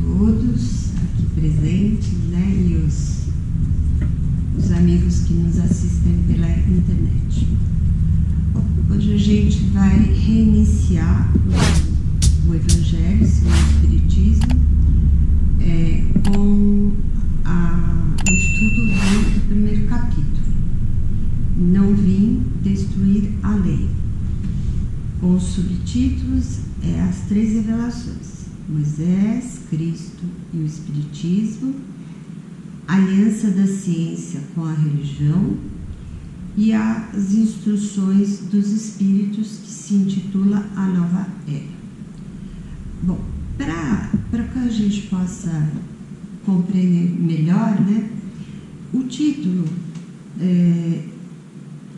todos aqui presentes, né, e os amigos que nos assistem pela internet. Hoje a gente vai reiniciar o Evangelho segundo o Espiritismo com o estudo do primeiro capítulo. Não vim destruir a lei. Com os subtítulos, as 3 revelações: Moisés, Cristo e o Espiritismo, aliança da ciência com a religião e as instruções dos Espíritos, que se intitula A Nova Era. Bom, para que a gente possa compreender melhor, né, o título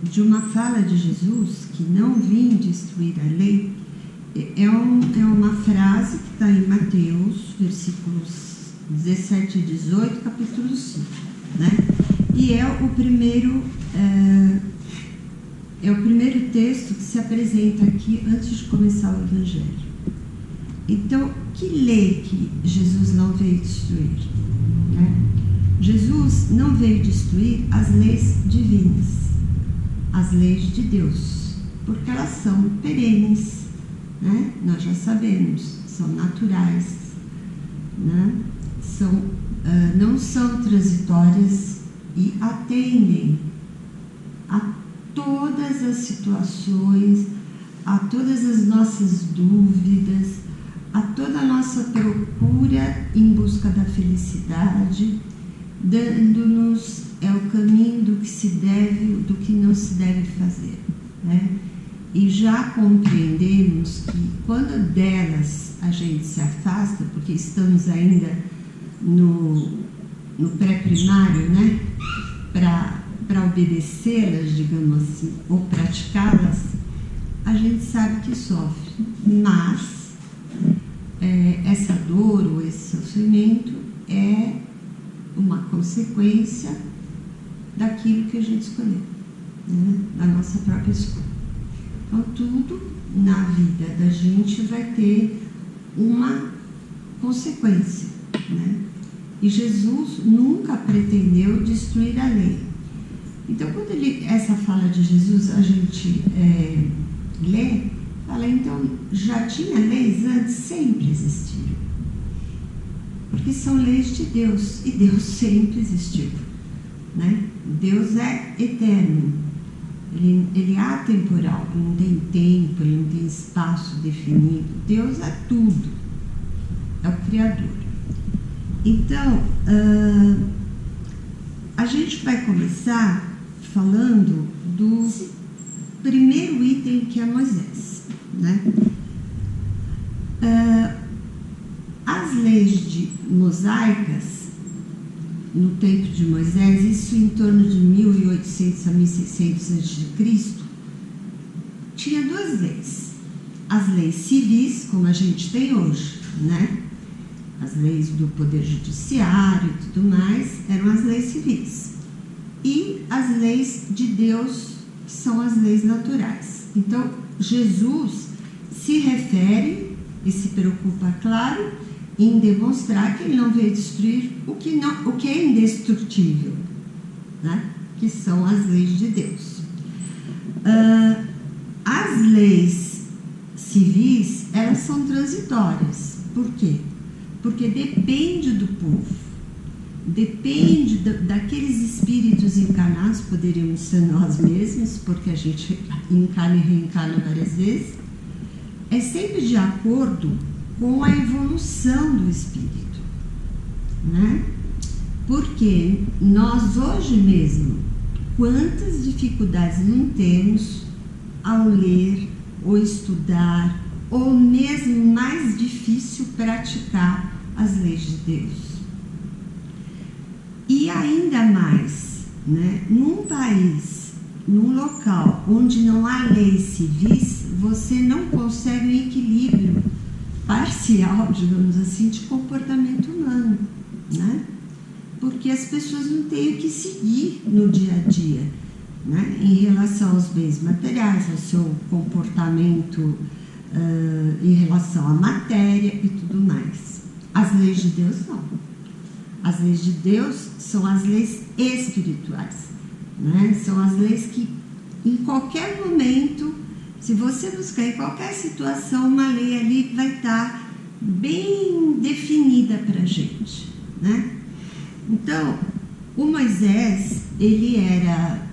de uma fala de Jesus, que não vim destruir a lei, é uma frase que está em Mateus, versículos 17 e 18, capítulo 5, né? E é o primeiro texto que se apresenta aqui antes de começar o Evangelho. Então, que lei que Jesus não veio destruir? Né? Jesus não veio destruir as leis divinas, as leis de Deus, porque elas são perenes, né? Nós já sabemos, são naturais, né? Não são transitórias e atendem a todas as situações, a todas as nossas dúvidas, a toda a nossa procura em busca da felicidade, dando-nos o caminho do que se deve, do que não se deve fazer, né? E já compreendemos que quando delas a gente se afasta, porque estamos ainda no pré-primário, né? Para obedecê-las, digamos assim, ou praticá-las, a gente sabe que sofre, mas essa dor ou esse sofrimento é uma consequência daquilo que a gente escolheu, né? Da nossa própria escolha. Então, tudo na vida da gente vai ter uma consequência, né? E Jesus nunca pretendeu destruir a lei. Então, quando essa fala de Jesus a gente lê, fala, então, já tinha leis antes? Sempre existiram. Porque são leis de Deus, e Deus sempre existiu, né? Deus é eterno, ele é atemporal, ele não tem tempo, ele não tem espaço definido. Deus é tudo, é o Criador. Então, a gente vai começar falando do primeiro item, que é Moisés, né? As leis mosaicas no tempo de Moisés, isso em torno de 1800 a 1600 a.C., tinha 2 leis. As leis civis, como a gente tem hoje, né? As leis do poder judiciário e tudo mais, eram as leis civis. E as leis de Deus, que são as leis naturais. Então, Jesus se refere e se preocupa, claro, em demonstrar que ele não veio destruir o que é indestrutível, né? Que são as leis de Deus. As leis civis, elas são transitórias. Por quê? Porque depende do povo, depende daqueles espíritos encarnados, poderíamos ser nós mesmos, porque a gente encarna e reencarna várias vezes, é sempre de acordo com a evolução do espírito, né? Porque nós hoje mesmo, quantas dificuldades não temos ao ler ou estudar, ou mesmo mais difícil praticar as leis de Deus. E ainda mais, né? Num país, num local onde não há leis civis, você não consegue um equilíbrio parcial, digamos assim, de comportamento humano, né? Porque as pessoas não têm o que seguir no dia a dia, né? Em relação aos bens materiais, ao seu comportamento em relação à matéria e tudo mais. As leis de Deus não. As leis de Deus são as leis espirituais, né? São as leis que em qualquer momento, se você buscar em qualquer situação, uma lei ali vai estar bem definida para a gente, né? Então, o Moisés, ele era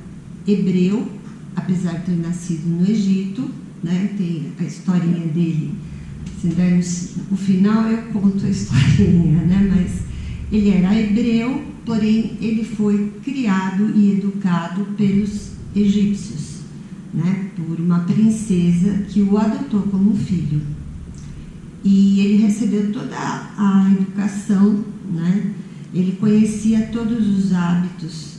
hebreu, apesar de ter nascido no Egito, né? Tem a historinha dele, se der no final eu conto a historinha, né? Mas ele era hebreu, porém ele foi criado e educado pelos egípcios, né? Por uma princesa que o adotou como filho. E ele recebeu toda a educação, né? Ele conhecia todos os hábitos,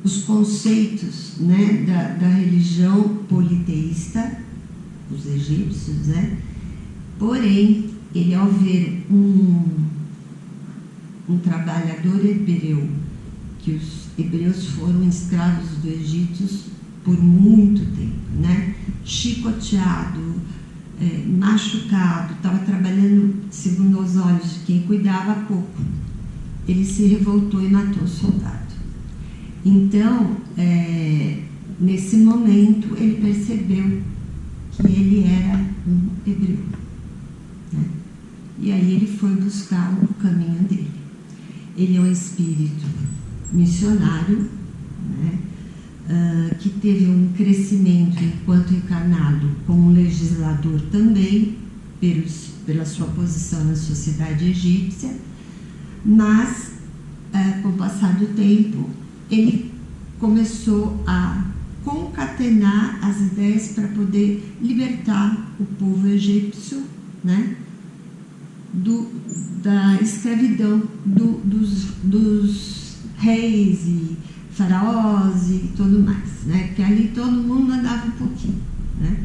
os conceitos, né, da religião politeísta, os egípcios, né? Porém, ele, ao ver um trabalhador hebreu, que os hebreus foram escravos dos egípcios por muito tempo, né? Chicoteado, machucado, estava trabalhando segundo os olhos de quem cuidava pouco. Ele se revoltou e matou o soldado. Então, nesse momento, ele percebeu que ele era um hebreu, né? E aí ele foi buscar o caminho dele. Ele é um espírito missionário, né? Que teve um crescimento enquanto encarnado como legislador também, pela sua posição na sociedade egípcia, mas com o passar do tempo ele começou a concatenar as ideias para poder libertar o povo egípcio, né, da escravidão dos reis e faraós e tudo mais, né? Porque ali todo mundo andava um pouquinho, né?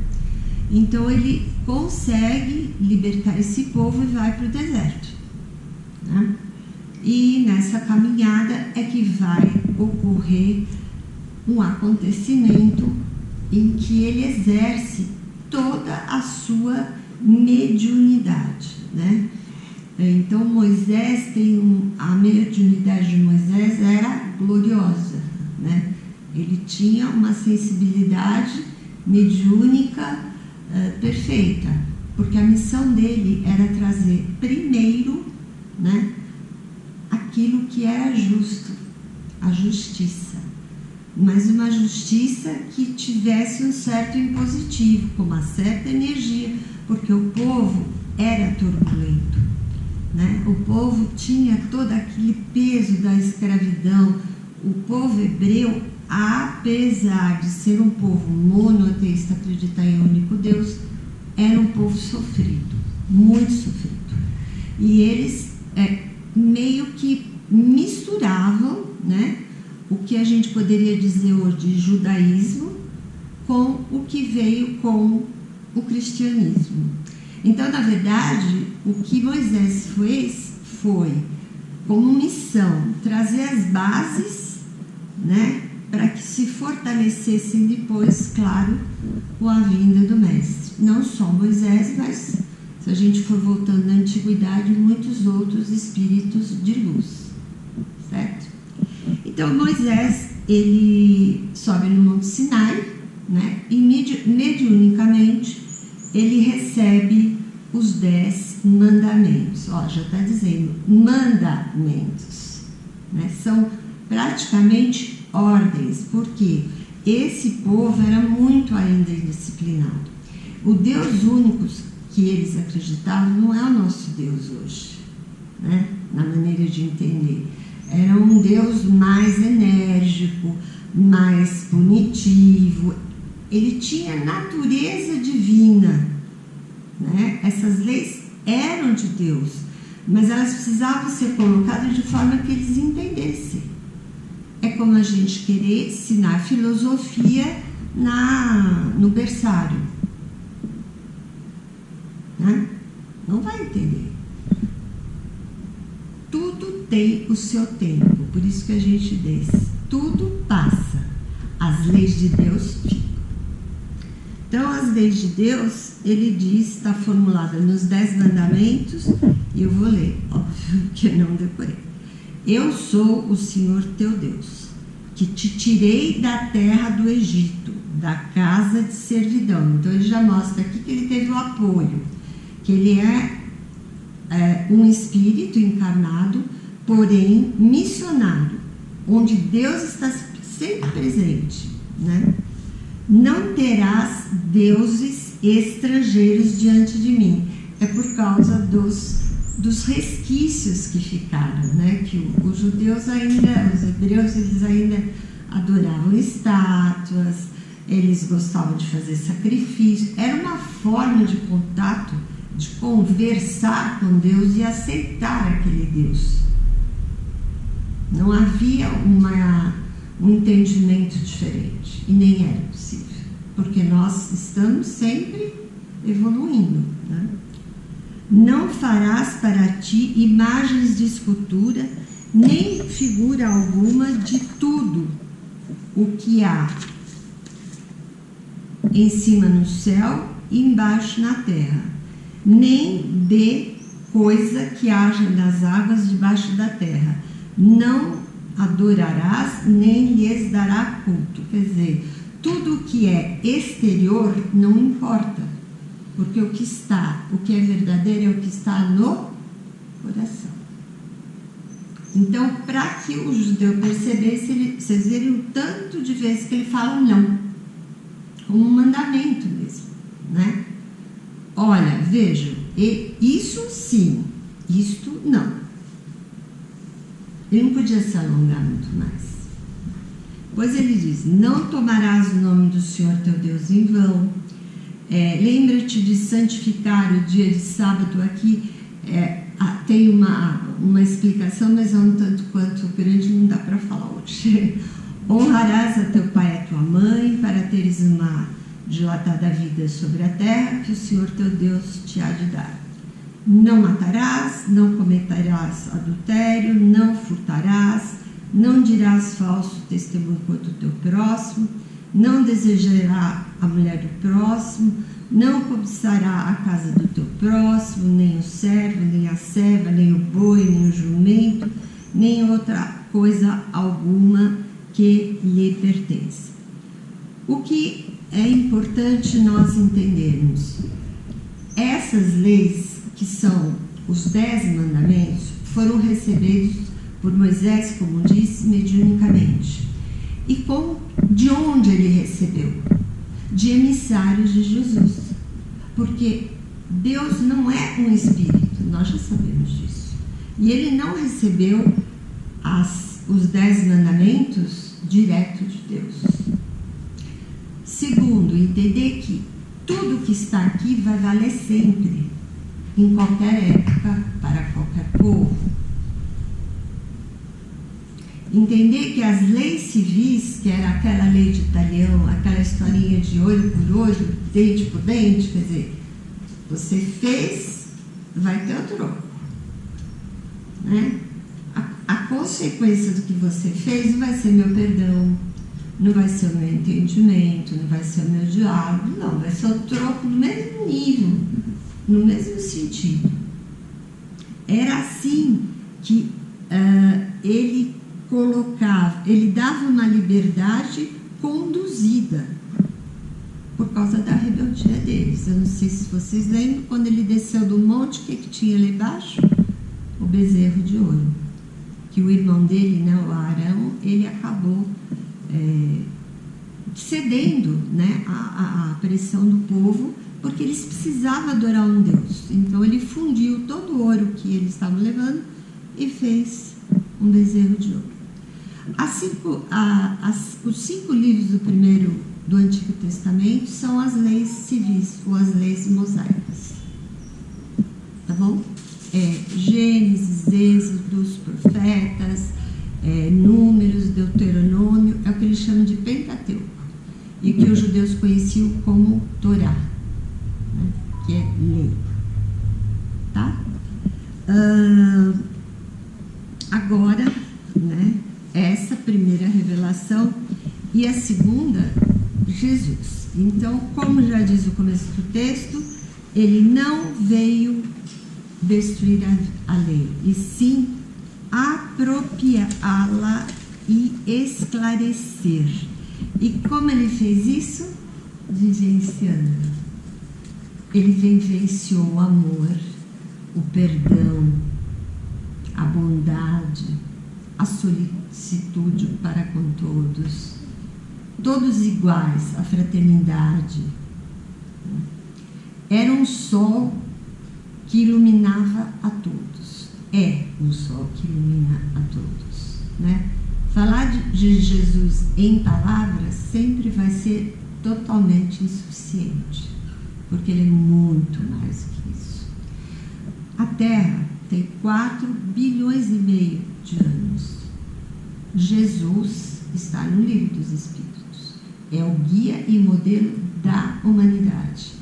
Então ele consegue libertar esse povo e vai para o deserto, né? E nessa caminhada é que vai ocorrer um acontecimento em que ele exerce toda a sua mediunidade, né? Então Moisés a mediunidade de Moisés era gloriosa, né? Ele tinha uma sensibilidade mediúnica perfeita, porque a missão dele era trazer primeiro, né, aquilo que era justo, a justiça, mas uma justiça que tivesse um certo impositivo, com uma certa energia, porque o povo era turbulento, né? O povo tinha todo aquele peso da escravidão. O povo hebreu, apesar de ser um povo monoteísta, acreditar em um único Deus, era um povo sofrido, muito sofrido. E eles meio que misturavam, né, o que a gente poderia dizer hoje de judaísmo com o que veio com o cristianismo. Então, na verdade, o que Moisés fez foi, como missão, trazer as bases, né, para que se fortalecessem depois, claro, com a vinda do Mestre. Não só Moisés, mas, se a gente for voltando na antiguidade, muitos outros espíritos de luz, certo? Então, Moisés, ele sobe no Monte Sinai, né, e mediunicamente ele recebe os 10 mandamentos. Ó, já está dizendo mandamentos, né? São praticamente ordens, porque esse povo era muito ainda indisciplinado. O Deus único que eles acreditavam não é o nosso Deus hoje, né? Na maneira de entender. Era um Deus mais enérgico, mais punitivo. Ele tinha natureza divina, né? Essas leis eram de Deus, mas elas precisavam ser colocadas de forma que eles entendessem. É como a gente querer ensinar filosofia no berçário, né? Não vai entender. Tudo tem o seu tempo, por isso que a gente diz, tudo passa, as leis de Deus ficam. Então, as leis de Deus, ele diz, está formulada nos 10 mandamentos, e eu vou ler, óbvio que eu não decorei. Eu sou o Senhor teu Deus, que te tirei da terra do Egito, da casa de servidão. Então, ele já mostra aqui que ele teve o apoio, que ele é um espírito encarnado, porém missionário, onde Deus está sempre presente, né? Não terás deuses estrangeiros diante de mim. É por causa dos resquícios que ficaram, né? Que os judeus ainda, os hebreus, eles ainda adoravam estátuas, eles gostavam de fazer sacrifício. Era uma forma de contato, de conversar com Deus e aceitar aquele Deus. Não havia um entendimento diferente, e nem era possível, porque nós estamos sempre evoluindo, né? Não farás para ti imagens de escultura, nem figura alguma de tudo o que há em cima no céu e embaixo na terra, nem de coisa que haja nas águas debaixo da terra. Não adorarás, nem lhes dará culto. Quer dizer, tudo o que é exterior não importa, porque o que é verdadeiro é o que está no coração. Então, para que o judeu percebesse, vocês verem o tanto de vezes que ele fala não, como um mandamento mesmo, né? Olha, vejam, isso sim, isto não. Ele não podia se alongar muito mais. Pois ele diz, não tomarás o nome do Senhor teu Deus em vão. Lembra-te de santificar o dia de sábado. Aqui tem uma explicação, mas é um tanto quanto grande, não dá para falar hoje. Honrarás a teu pai e a tua mãe, para teres uma dilatada vida sobre a terra que o Senhor teu Deus te há de dar. Não matarás, não cometerás adultério, não furtarás, não dirás falso testemunho contra o teu próximo, não desejará a mulher do próximo, não cobiçará a casa do teu próximo, nem o servo, nem a serva, nem o boi, nem o jumento, nem outra coisa alguma que lhe pertence. O que é importante nós entendermos? Essas leis, que são os 10 mandamentos, foram recebidos por Moisés, como disse, mediunicamente. E de onde ele recebeu? De emissários de Jesus. Porque Deus não é um espírito, nós já sabemos disso. E ele não recebeu os 10 mandamentos direto de Deus. Segundo, entender que tudo que está aqui vai valer sempre, em qualquer época, para qualquer povo. Entender que as leis civis, que era aquela lei de talhão, aquela historinha de olho por olho, dente por dente, quer dizer, você fez, vai ter o troco, né? A consequência do que você fez não vai ser meu perdão, não vai ser o meu entendimento, não vai ser o meu diálogo, não, vai ser o troco no mesmo nível, no mesmo sentido. Era assim que ele dava uma liberdade conduzida por causa da rebeldia deles. Eu não sei se vocês lembram, quando ele desceu do monte, o que tinha ali embaixo? O bezerro de ouro, que o irmão dele, né, o Arão, ele acabou cedendo, né, à pressão do povo, porque eles precisavam adorar um Deus. Então ele fundiu todo o ouro que eles estavam levando e fez um bezerro de ouro. Os 5 livros do Antigo Testamento são as leis civis, ou as leis mosaicas. Tá bom? Gênesis, Êxodos, Profetas, Números, Deuteronômio, é o que eles chamam de Pentateuco, e que os judeus conheciam como Torá, né? Que é lei. Tá? Agora, né, essa primeira revelação, e a segunda Jesus. Então, como já diz o começo do texto, ele não veio destruir a lei, e sim apropriá-la e esclarecer. E como ele fez isso? Vivenciando. Ele vivenciou o amor, o perdão, a bondade, a solicitude para com todos, todos iguais, a fraternidade. Era um sol que iluminava a todos. É um sol que ilumina a todos, né? Falar de Jesus em palavras sempre vai ser totalmente insuficiente, porque ele é muito mais do que isso. A Terra tem 4 bilhões e meio de anos. Jesus está no livro dos Espíritos. É o guia e modelo da humanidade.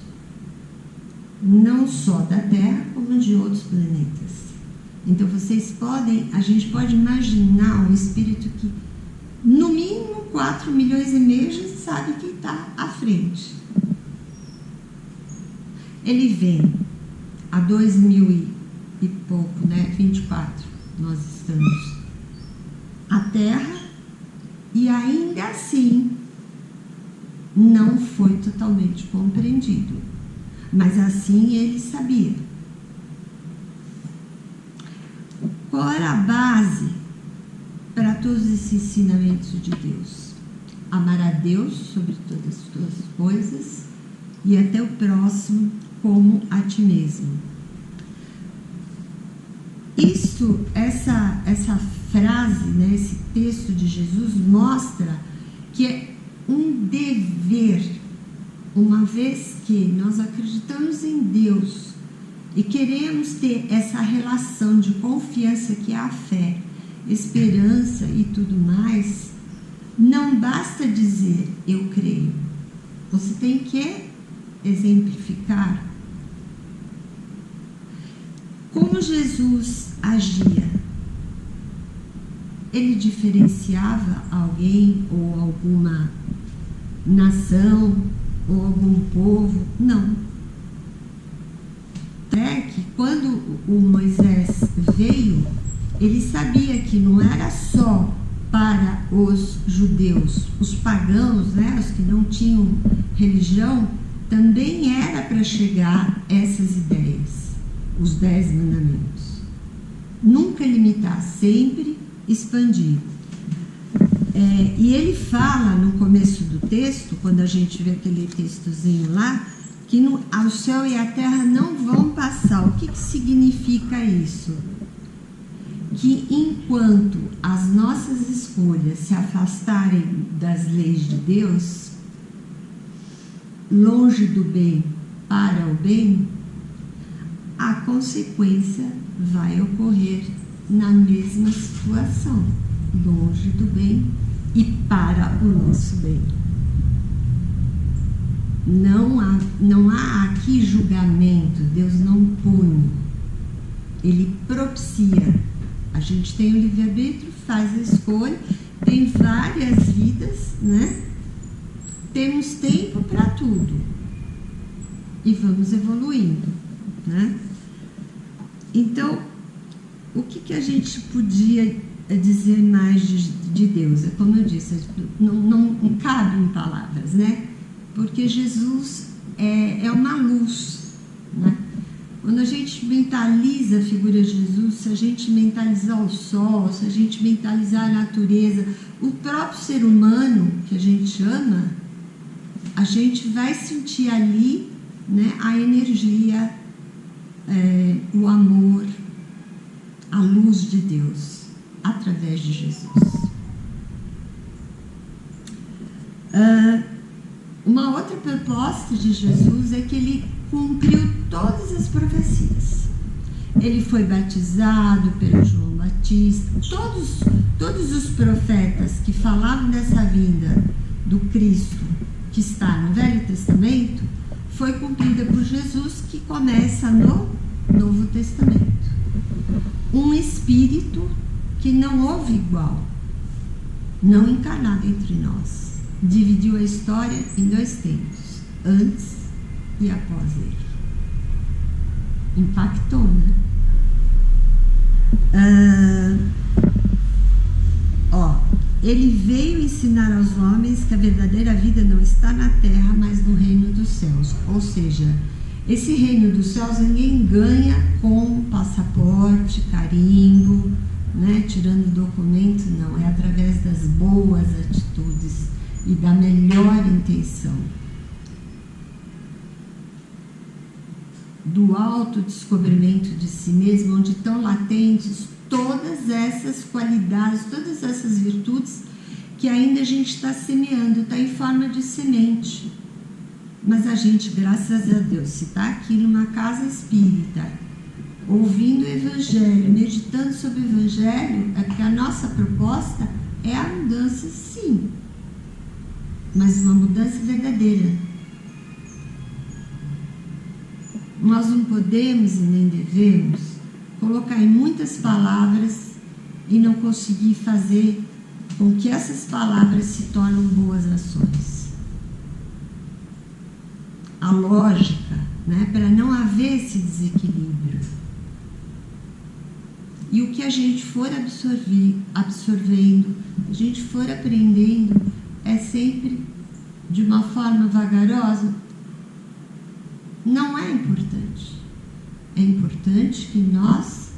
Não só da Terra, como de outros planetas. Então a gente pode imaginar um espírito que, no mínimo, 4 milhões e meio, a gente sabe que está à frente. Ele vem a 2000 e pouco, né? 24, nós estamos. A Terra, e ainda assim não foi totalmente compreendido. Mas assim ele sabia. Qual era a base para todos esses ensinamentos de Deus? Amar a Deus sobre todas as suas coisas e até o próximo como a ti mesmo. Essa frase, né, esse texto de Jesus mostra que é um dever, uma vez que nós acreditamos em Deus e queremos ter essa relação de confiança que é a fé, esperança e tudo mais, não basta dizer eu creio. Você tem que exemplificar como Jesus agia. Ele diferenciava alguém ou alguma nação ou algum povo? Não. É que quando o Moisés veio, ele sabia que não era só para os judeus, os pagãos, né, os que não tinham religião, também era para chegar essas ideias, os 10 mandamentos. Nunca limitar, sempre expandir. E ele fala no começo do texto, quando a gente vê aquele textozinho lá, que o céu e a terra não vão passar. O que significa isso? Que enquanto as nossas escolhas se afastarem das leis de Deus, longe do bem para o bem, a consequência vai ocorrer na mesma situação, longe do bem e para o nosso bem. Não há aqui julgamento, Deus não pune, Ele propicia. A gente tem o livre-arbítrio, faz a escolha, tem várias vidas, né? Temos tempo para tudo e vamos evoluindo, né? Então, o que a gente podia dizer mais de Deus? É como eu disse, não cabe em palavras, né? Porque Jesus é uma luz, né? Quando a gente mentaliza a figura de Jesus, se a gente mentalizar o sol, se a gente mentalizar a natureza, o próprio ser humano que a gente ama, a gente vai sentir ali, né, a energia, o amor, a luz de Deus, através de Jesus. Uma outra proposta de Jesus é que ele cumpriu todas as profecias. Ele foi batizado pelo João Batista. Todos os profetas que falavam dessa vinda do Cristo, que está no Velho Testamento, foi cumprida por Jesus, que começa no Novo Testamento. Um espírito que não houve igual, não encarnado entre nós. dividiu a história em 2 tempos, antes e após ele. Impactou, né? Ele veio ensinar aos homens que a verdadeira vida não está na terra, mas no reino dos céus. Ou seja, esse reino dos céus ninguém ganha com passaporte, carimbo, né, tirando documento, não. É através das boas atitudes e da melhor intenção. Do autodescobrimento de si mesmo, onde estão latentes todas essas qualidades, todas essas virtudes que ainda a gente está semeando, está em forma de semente. Mas a gente, graças a Deus, se está aqui numa casa espírita, ouvindo o Evangelho, meditando sobre o Evangelho, é porque a nossa proposta é a mudança, sim, mas uma mudança verdadeira. Nós não podemos e nem devemos colocar em muitas palavras e não conseguir fazer com que essas palavras se tornem boas ações. A lógica, né, para não haver esse desequilíbrio. E o que a gente for absorvendo, a gente for aprendendo, é sempre de uma forma vagarosa. Não é importante. É importante que nós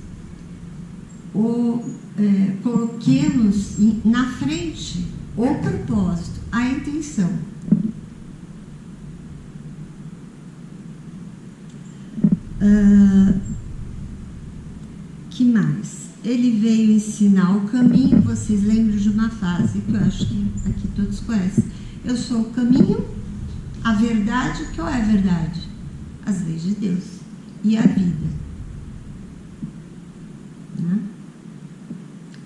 coloquemos na frente o propósito, a intenção. Que mais? Ele veio ensinar o caminho. Vocês lembram de uma frase que eu acho que aqui todos conhecem. Eu sou o caminho, a verdade. Que é a verdade? As leis de Deus e a vida, né?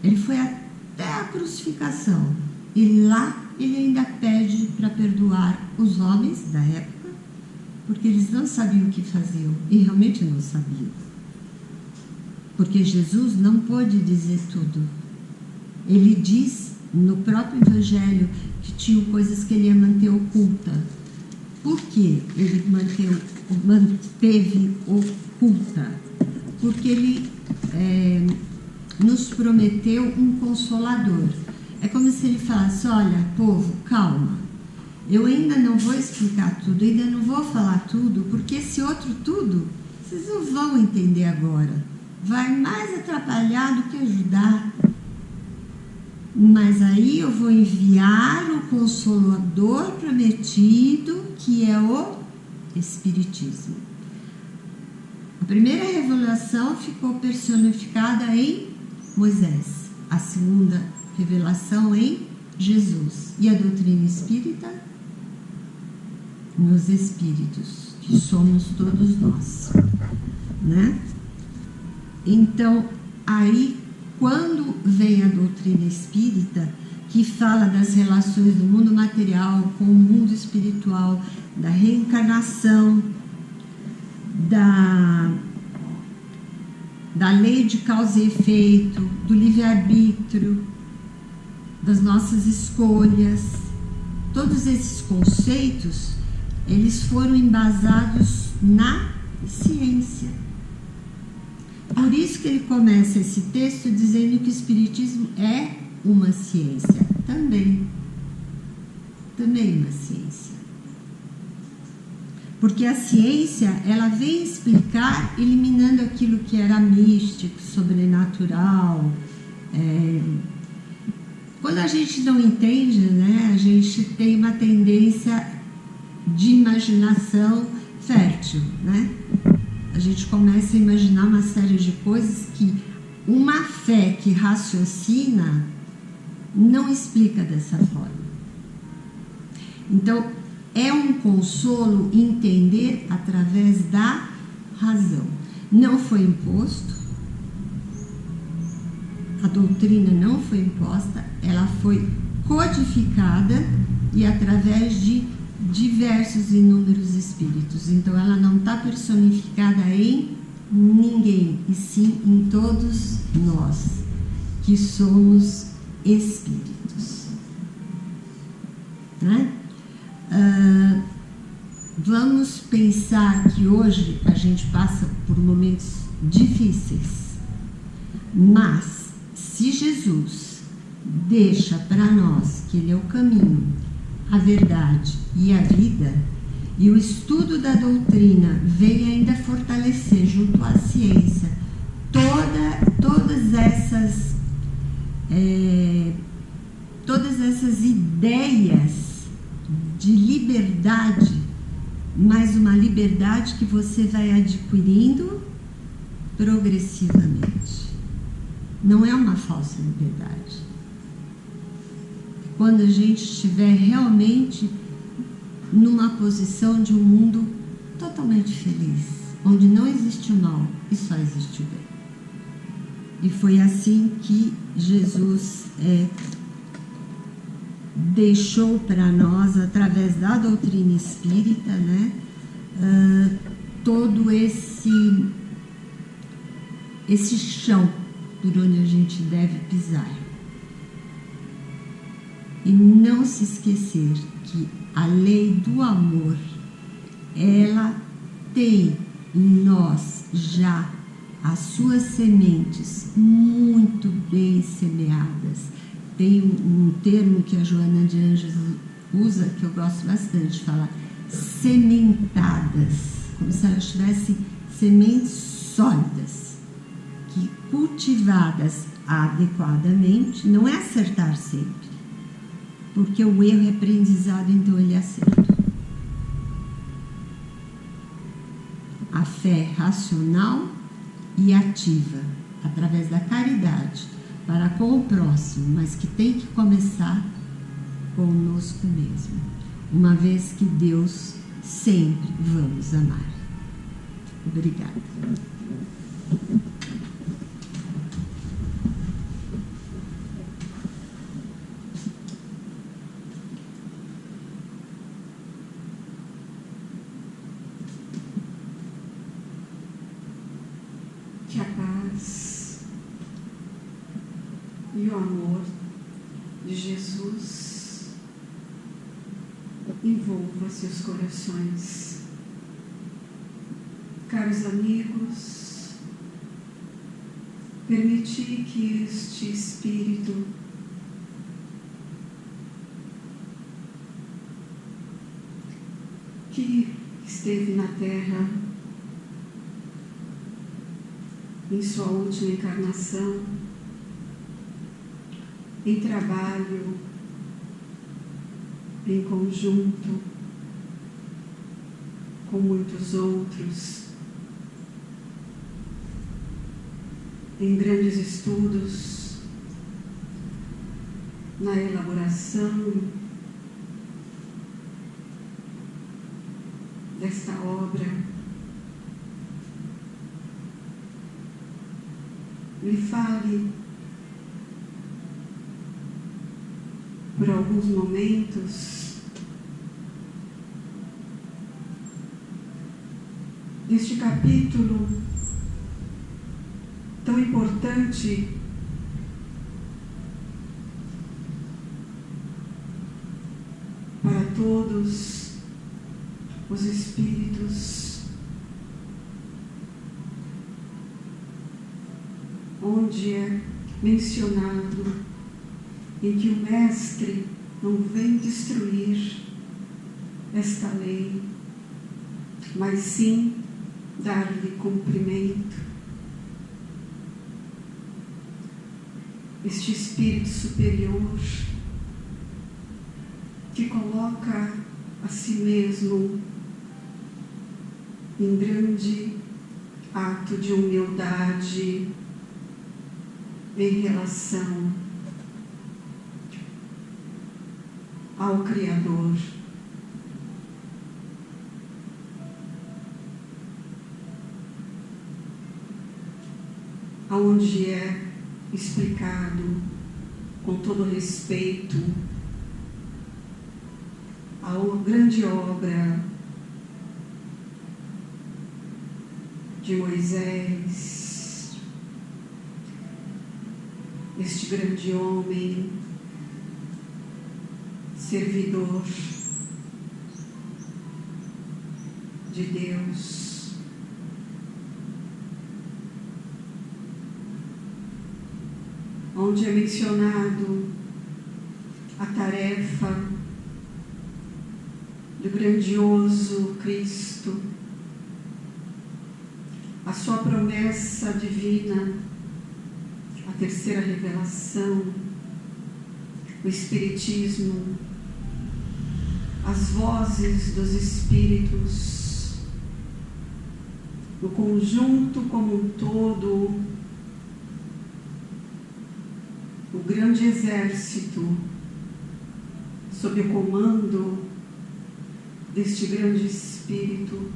Ele foi até a crucificação e lá ele ainda pede para perdoar os homens da época, porque eles não sabiam o que faziam, e realmente não sabiam, porque Jesus não pôde dizer tudo. Ele diz no próprio Evangelho que tinham coisas que ele ia manter oculta. Por que ele manteve oculta? Porque ele nos prometeu um consolador. É como se ele falasse: olha, povo, calma, eu ainda não vou explicar tudo, ainda não vou falar tudo, porque esse outro tudo vocês não vão entender agora, vai mais atrapalhar do que ajudar. Mas aí eu vou enviar o Consolador prometido, que é o Espiritismo. A primeira revelação ficou personificada em Moisés, a segunda revelação em Jesus, e a doutrina espírita nos espíritos, que somos todos nós, né? Então, aí, quando vem a doutrina espírita, que fala das relações do mundo material com o mundo espiritual, da reencarnação, da lei de causa e efeito, do livre-arbítrio, das nossas escolhas, todos esses conceitos, eles foram embasados na ciência. Por isso que ele começa esse texto dizendo que o Espiritismo é uma ciência. Também uma ciência. Porque a ciência, ela vem explicar, eliminando aquilo que era místico, sobrenatural. Quando a gente não entende, né, a gente tem uma tendência de imaginação fértil, né? A gente começa a imaginar uma série de coisas que uma fé que raciocina não explica dessa forma. Então, é um consolo entender através da razão. Não foi imposto, a doutrina não foi imposta, ela foi codificada e através de diversos e inúmeros espíritos. Então, ela não está personificada em ninguém, e sim em todos nós, que somos espíritos. né? Vamos pensar que hoje a gente passa por momentos difíceis, mas se Jesus deixa para nós que Ele é o caminho, a verdade e a vida, e o estudo da doutrina vem ainda fortalecer junto à ciência todas essas ideias de liberdade, mas uma liberdade que você vai adquirindo progressivamente. Não é uma falsa liberdade. Quando a gente estiver realmente numa posição de um mundo totalmente feliz, onde não existe o mal e só existe o bem. E foi assim que Jesus deixou para nós, através da doutrina espírita, né, todo esse chão por onde a gente deve pisar. E não se esquecer que a lei do amor, ela tem em nós já as suas sementes muito bem semeadas. Tem um termo que a Joana de Anjos usa, que eu gosto bastante de falar, sementadas, como se elas tivessem sementes sólidas, que cultivadas adequadamente, não é acertar sempre, porque o erro é aprendizado, então ele acerta. A fé racional e ativa, através da caridade, para com o próximo, mas que tem que começar conosco mesmo, uma vez que Deus sempre vamos amar. Obrigada. Que a paz e o amor de Jesus envolva seus corações. Caros amigos, permiti que este Espírito que esteve na Terra em sua última encarnação, em trabalho, em conjunto com muitos outros, em grandes estudos, na elaboração desta obra, lhe fale por alguns momentos deste capítulo tão importante para todos os espíritos, onde é mencionado em que o Mestre não vem destruir esta lei, mas sim dar-lhe cumprimento. Este Espírito superior que coloca a si mesmo em grande ato de humildade em relação ao Criador. Aonde é explicado com todo respeito a grande obra de Moisés, este grande homem servidor de Deus, onde é mencionado a tarefa do grandioso Cristo, a sua promessa divina, a terceira revelação, o Espiritismo, as vozes dos Espíritos, o conjunto como um todo, o grande exército sob o comando deste grande Espírito,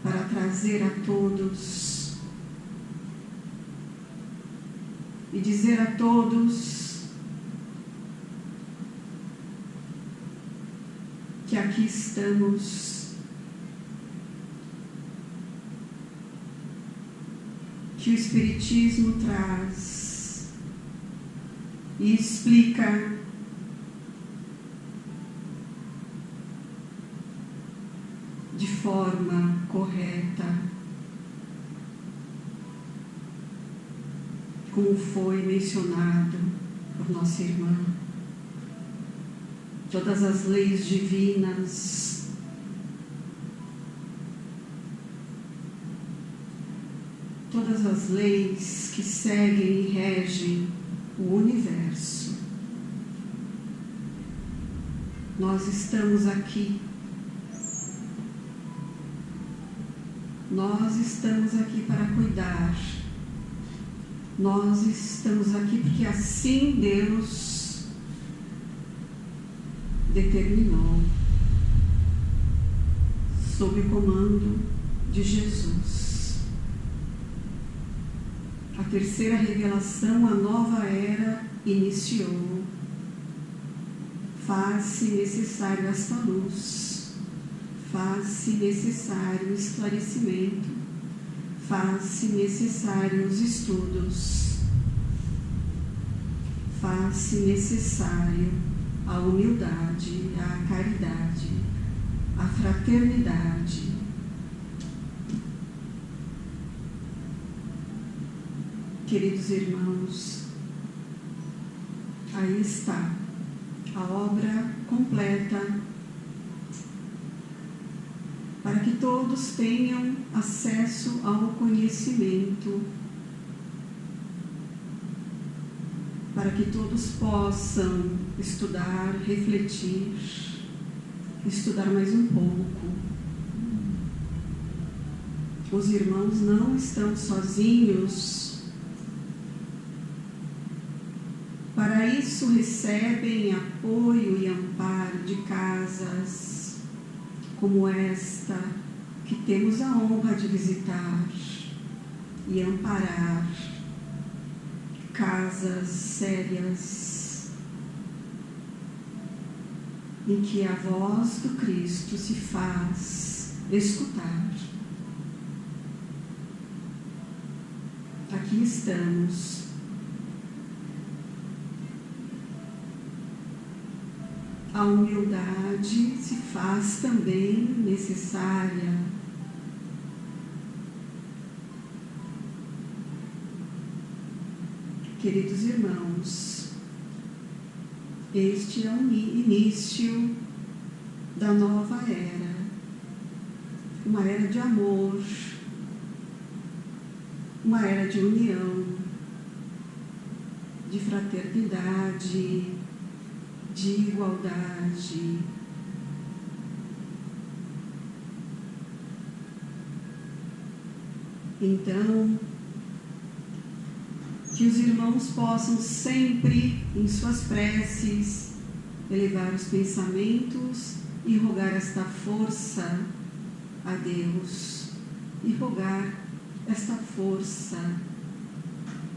para trazer a todos e dizer a todos que aqui estamos, que o Espiritismo traz e explica de forma correta, como foi mencionado por nossa irmã, todas as leis divinas, todas as leis que seguem e regem o universo. Nós estamos aqui. Nós estamos aqui para cuidar. Nós estamos aqui porque assim Deus determinou, sob o comando de Jesus. A terceira revelação, a nova era, iniciou. Faz-se necessário esta luz, faz-se necessário o esclarecimento, faz-se necessário os estudos, faz-se necessário a humildade, a caridade, a fraternidade. Queridos irmãos, aí está a obra completa para que todos tenham acesso ao conhecimento, para que todos possam estudar, refletir, estudar mais um pouco. Os irmãos não estão sozinhos. Para isso recebem apoio e amparo de casas como esta, que temos a honra de visitar e amparar, casas sérias, em que a voz do Cristo se faz escutar. Aqui estamos. A humildade se faz também necessária. Queridos irmãos, este é o início da nova era, uma era de amor, uma era de união, de fraternidade, de igualdade. Então, que os irmãos possam sempre, em suas preces, elevar os pensamentos e rogar esta força a Deus, e rogar esta força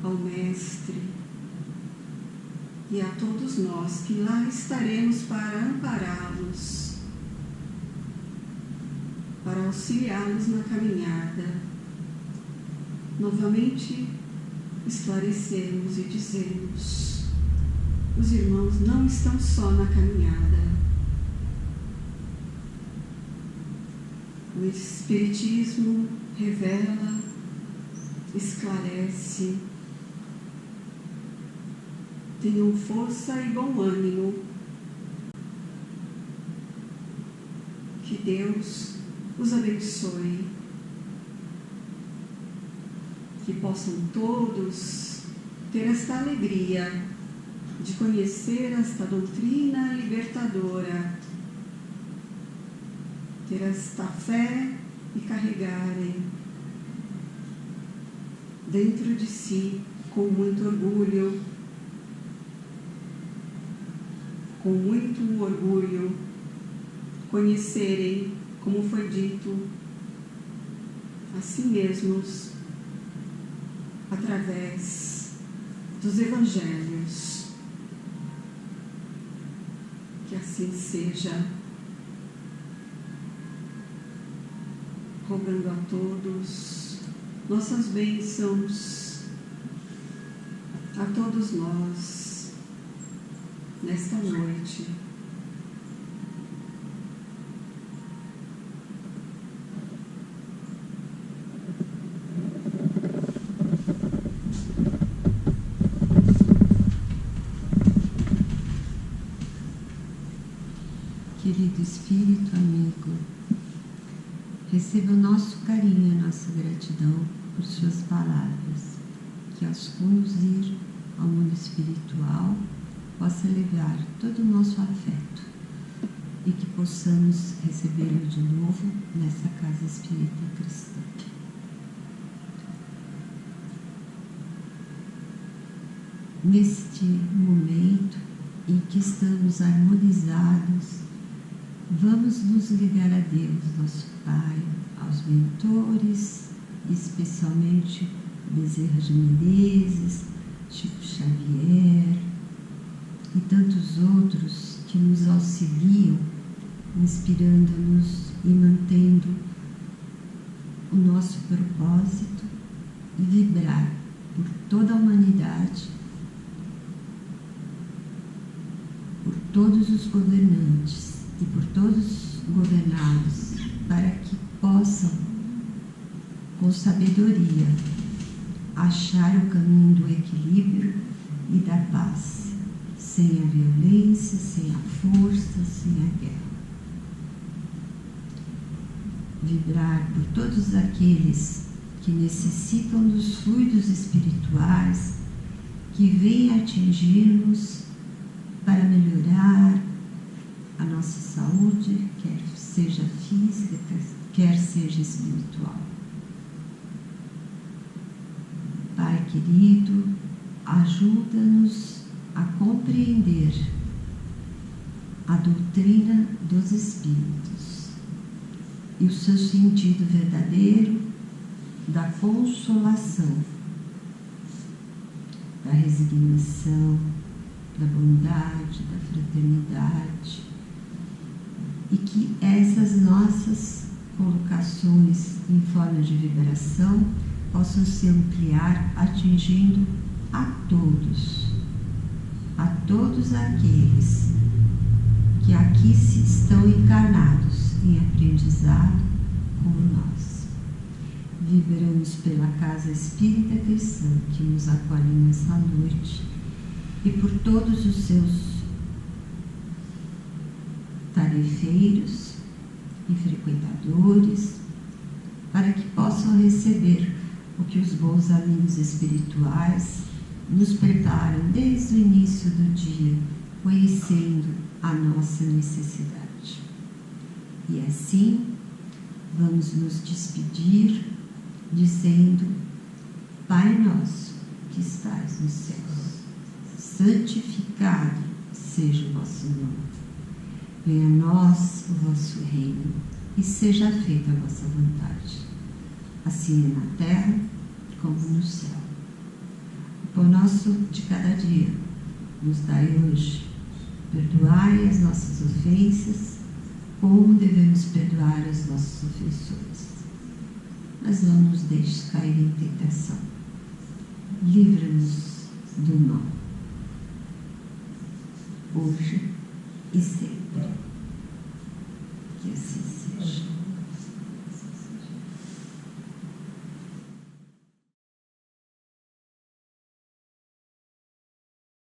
ao Mestre e a todos nós que lá estaremos para ampará-los, para auxiliá-los na caminhada. Novamente, esclarecermos e dizermos: os irmãos não estão só na caminhada. O Espiritismo revela, esclarece. Tenham força e bom ânimo. Que Deus os abençoe. Que possam todos ter esta alegria de conhecer esta doutrina libertadora, ter esta fé e carregarem dentro de si, com muito orgulho, conhecerem, como foi dito, a si mesmos, através dos Evangelhos. Que assim seja, rogando a todos nossas bênçãos, a todos nós, nesta noite. Querido Espírito amigo, receba o nosso carinho e a nossa gratidão por suas palavras, que ao conduzir ao mundo espiritual possa levar todo o nosso afeto e que possamos recebê-lo de novo nessa casa espírita cristã. Neste momento em que estamos harmonizados, vamos nos ligar a Deus, nosso Pai, aos mentores, especialmente Bezerra de Menezes, Chico Xavier e tantos outros que nos auxiliam, inspirando-nos e mantendo o nosso propósito e vibrar por toda a humanidade, por todos os governantes e por todos os governados, para que possam, com sabedoria, achar o caminho do equilíbrio e da paz, sem a violência, sem a força, sem a guerra. Vibrar por todos aqueles que necessitam dos fluidos espirituais que vêm atingir-nos para melhorar a nossa saúde, quer seja física, quer seja espiritual. Pai querido, ajuda-nos a compreender a doutrina dos Espíritos e o seu sentido verdadeiro da consolação, da resignação, da bondade, da fraternidade, e que essas nossas colocações em forma de vibração possam se ampliar, atingindo a todos aqueles que aqui estão encarnados em aprendizado como nós. Vibramos pela Casa Espírita Cristã que nos acolhe nessa noite e por todos os seus tarefeiros e frequentadores, para que possam receber o que os bons amigos espirituais nos preparam desde o início do dia, conhecendo a nossa necessidade. E assim, vamos nos despedir, dizendo: Pai nosso, que estais nos céus, santificado seja o vosso nome. Venha a nós o vosso reino, e seja feita a vossa vontade, assim é na terra como no céu. O pão nosso de cada dia nos dai hoje. Perdoai as nossas ofensas, como devemos perdoar os nossos ofensores. Mas não nos deixes cair em tentação, livra-nos do mal, hoje e sempre. Que assim seja.